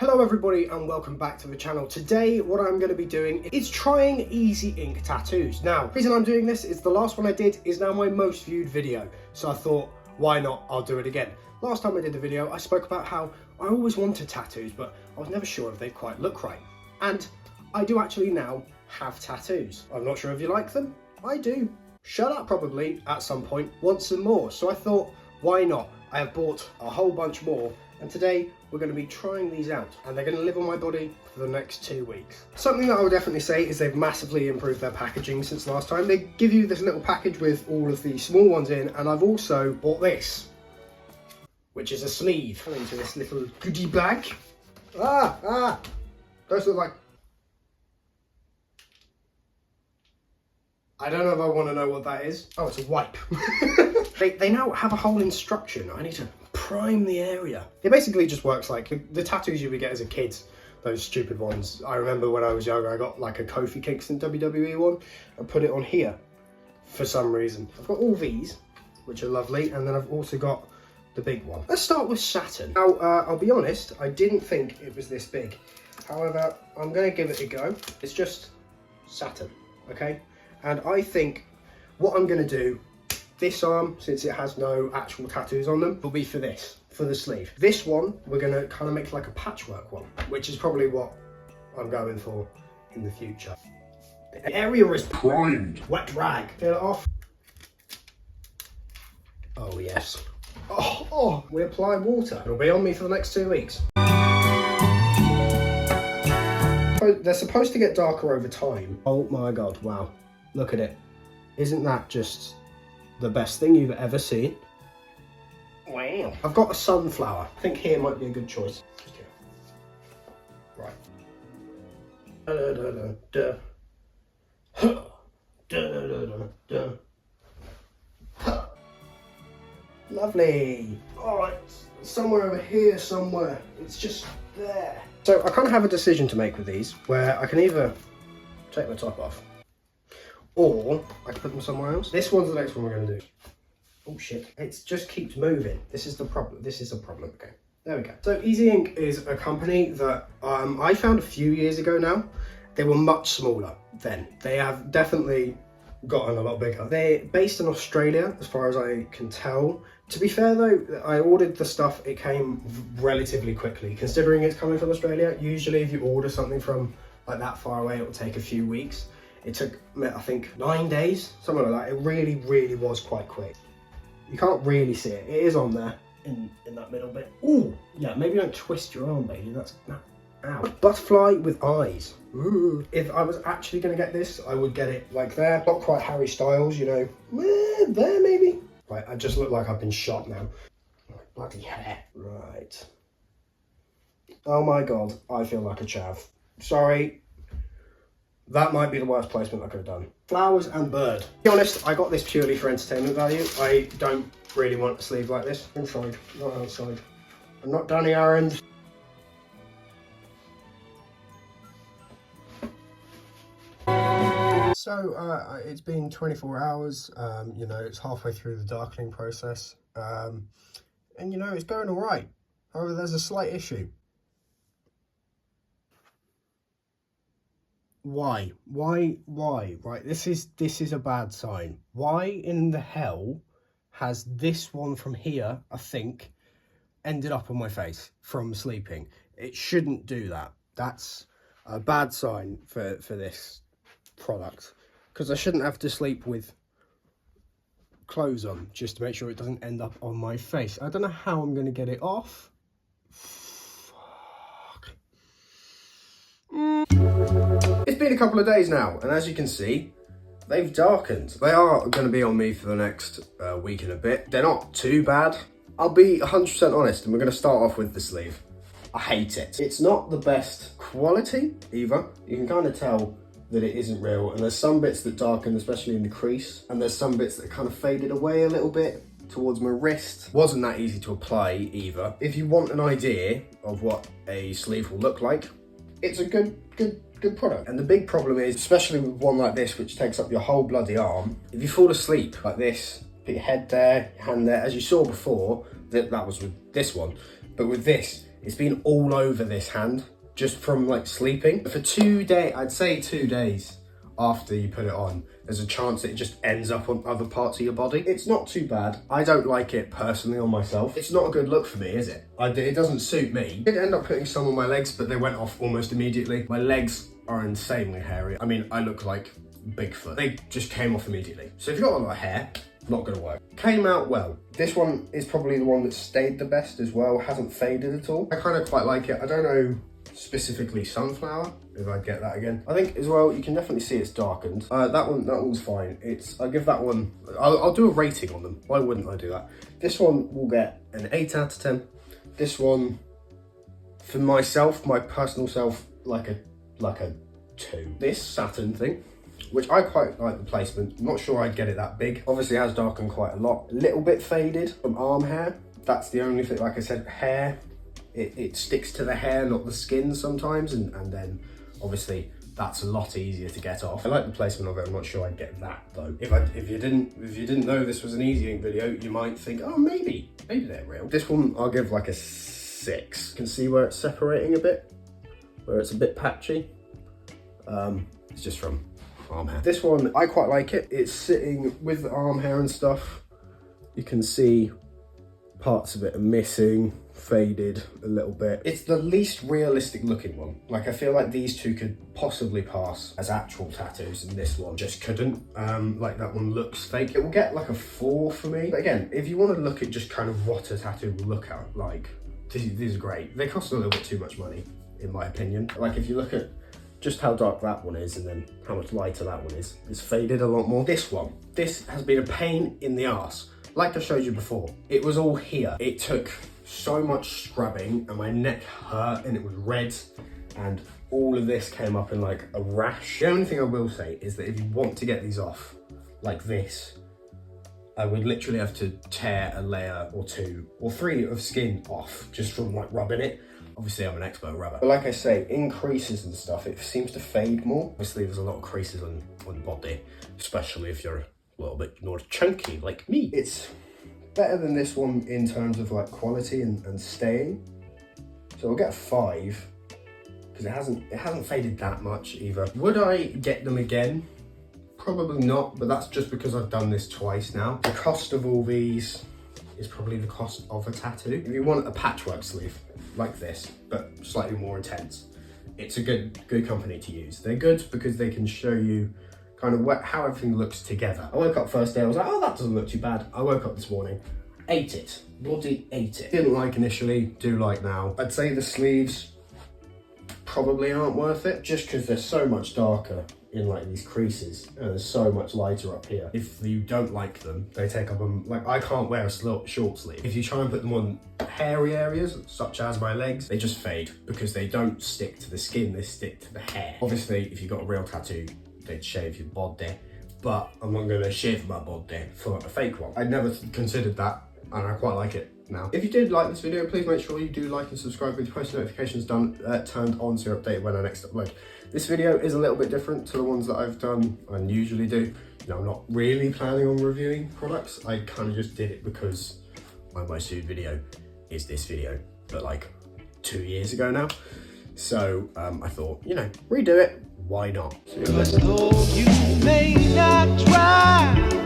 Hello everybody and welcome back to the channel. Today what I'm going to be doing is trying Ezink tattoos. Now, the reason I'm doing this is the last one I did is now my most viewed video. So I thought, why not? I'll do it again. Last time I did the video, I spoke about how I always wanted tattoos, but I was never sure if they'd quite look right. And I do actually now have tattoos. I'm not sure if you like them. I do. Shut up probably at some point, want some more. So I thought, why not? I have bought a whole bunch more. And today we're going to be trying these out and they're going to live on my body for the next 2 weeks. Something that I would definitely say is they've massively improved their packaging since last time. They give you this little package with all of the small ones in, and I've also bought this, which is a sleeve into this little goodie bag. Those look like... I don't know if I want to know what that is. Oh, it's a wipe. They now have a whole instruction. I need to prime the area. It basically just works like the tattoos you would get as a kid, those stupid ones. I remember when I was younger, I got like a Kofi Kingston WWE one and put it on here for some reason. I've got all these, which are lovely, and then I've also got the big one. Let's start with Saturn. Now, I'll be honest, I didn't think it was this big. However, I'm going to give it a go. It's just Saturn, okay? And I think what I'm going to do, this arm, since it has no actual tattoos on them, will be for this, for the sleeve. This one, we're going to kind of make like a patchwork one, which is probably what I'm going for in the future. The area is primed. Wet rag. Get it off. Oh, yes. Oh, we apply water. It'll be on me for the next 2 weeks. They're supposed to get darker over time. Oh my God, wow. Look at it. Isn't that just the best thing you've ever seen? Wow. I've got a sunflower. I think here might be a good choice. Right. Lovely. Alright, somewhere over here somewhere. It's just there. So I kind of have a decision to make with these, where I can either take the top off, or I can put them somewhere else. This one's the next one we're going to do. Oh shit, it just keeps moving. This is the problem. This is a problem. Okay, there we go. So Ezink is a company that I found a few years ago now. They were much smaller then. They have definitely gotten a lot bigger. They're based in Australia, as far as I can tell. To be fair though, I ordered the stuff, it came relatively quickly. Considering it's coming from Australia, usually if you order something from like that far away, it will take a few weeks. It took, I think, 9 days, something like that. It really, really was quite quick. You can't really see it. It is on there in that middle bit. Ooh, yeah, maybe don't twist your arm, baby. That's, ow. Butterfly with eyes. Ooh. If I was actually going to get this, I would get it like there. Not quite Harry Styles, you know. There, maybe. Right, I just look like I've been shot now. Bloody hair. Right. Oh my God, I feel like a chav. Sorry. That might be the worst placement I could have done. Flowers and bird. To be honest, I got this purely for entertainment value. I don't really want a sleeve like this. Inside, not outside. I'm not Danny Aaron's. So it's been 24 hours, you know, it's halfway through the darkening process, and you know, it's going all right. However, there's a slight issue. Why? Right, this is a bad sign. Why in the hell has this one from here, I think, ended up on my face from sleeping? It shouldn't do that. That's a bad sign for this product, because I shouldn't have to sleep with clothes on just to make sure it doesn't end up on my face. I don't know how I'm going to get it off. Fuck. It's been a couple of days now, and as you can see, they've darkened. They are going to be on me for the next week and a bit. They're not too bad. I'll be 100% honest, and we're going to start off with the sleeve. I hate it. It's not the best quality either. You can kind of tell that it isn't real, and there's some bits that darken, especially in the crease, and there's some bits that kind of faded away a little bit towards my wrist. Wasn't that easy to apply either. If you want an idea of what a sleeve will look like, it's a good product. And the big problem is, especially with one like this, which takes up your whole bloody arm, if you fall asleep like this, put your head there, your hand there, as you saw before, that was with this one, but with this, It's been all over this hand just from like sleeping. For 2 days, I'd say 2 days after you put it on, there's a chance that it just ends up on other parts of your body. It's not too bad. I don't like it personally on myself. It's not a good look for me, is it? It doesn't suit me. I did end up putting some on my legs, but they went off almost immediately. My legs are insanely hairy. I mean, I look like Bigfoot. They just came off immediately. So if you've got a lot of hair, not gonna work. Came out well. This one is probably the one that stayed the best as well. Hasn't faded at all. I kind of quite like it. I don't know specifically sunflower, if I get that again. I think as well, you can definitely see it's darkened. That one's fine. I'll give that one, I'll do a rating on them. Why wouldn't I do that? This one will get an 8 out of 10. This one, for myself, my personal self, like a 2. This Saturn thing, which I quite like the placement. I'm not sure I'd get it that big. Obviously it has darkened quite a lot. A little bit faded from arm hair. That's the only thing. Like I said, hair, it sticks to the hair, not the skin sometimes, and then obviously that's a lot easier to get off. I like the placement of it. I'm not sure I'd get that though. If you didn't know this was an Ezink video, you might think, oh, maybe they're real. This one I'll give like a 6. You can see where it's separating a bit, where it's a bit patchy. It's just from arm hair. This one, I quite like it. It's sitting with the arm hair and stuff. You can see parts of it are missing, faded a little bit. It's the least realistic looking one. Like, I feel like these two could possibly pass as actual tattoos and this one just couldn't. Like, that one looks fake. It will get like a 4 for me. But again, if you want to look at just kind of what a tattoo will look at, like, these are great. They cost a little bit too much money, in my opinion. Like, if you look at just how dark that one is and then how much lighter that one is, it's faded a lot more. This one, this has been a pain in the arse. Like I showed you before, it was all here. It took so much scrubbing and my neck hurt and it was red and all of this came up in like a rash. The only thing I will say is that if you want to get these off like this, I would literally have to tear a layer or 2 or 3 of skin off just from like rubbing it. Obviously I'm an expert rubber. But like I say, in creases and stuff, it seems to fade more. Obviously there's a lot of creases on the body, especially if you're a little bit more chunky like me. It's better than this one in terms of like quality and staying. So I'll get a 5 because it hasn't faded that much either. Would I get them again? Probably not, but that's just because I've done this twice now. The cost of all these is probably the cost of a tattoo. If you want a patchwork sleeve like this, but slightly more intense, it's a good company to use. They're good because they can show you kind of how everything looks together. I woke up first day, I was like, oh, that doesn't look too bad. I woke up this morning, ate it, bloody ate it. Didn't like initially, do like now. I'd say the sleeves probably aren't worth it, just because they're so much darker in like these creases and there's so much lighter up here. If you don't like them, they take up like I can't wear a short sleeve. If you try and put them on hairy areas such as my legs, they just fade because they don't stick to the skin, they stick to the hair. Obviously if you've got a real tattoo, they'd shave your body, but I'm not going to shave my body for a fake one. I'd never considered that and I quite like it now. If you did like this video, please make sure you do like and subscribe with your post notifications turned on so you're updated when I next upload. This video is a little bit different to the ones that I've done and usually do. You know, I'm not really planning on reviewing products. I kind of just did it because my most viewed video is this video, but like 2 years ago now. So I thought, you know, redo it. Why not? But though you may not try,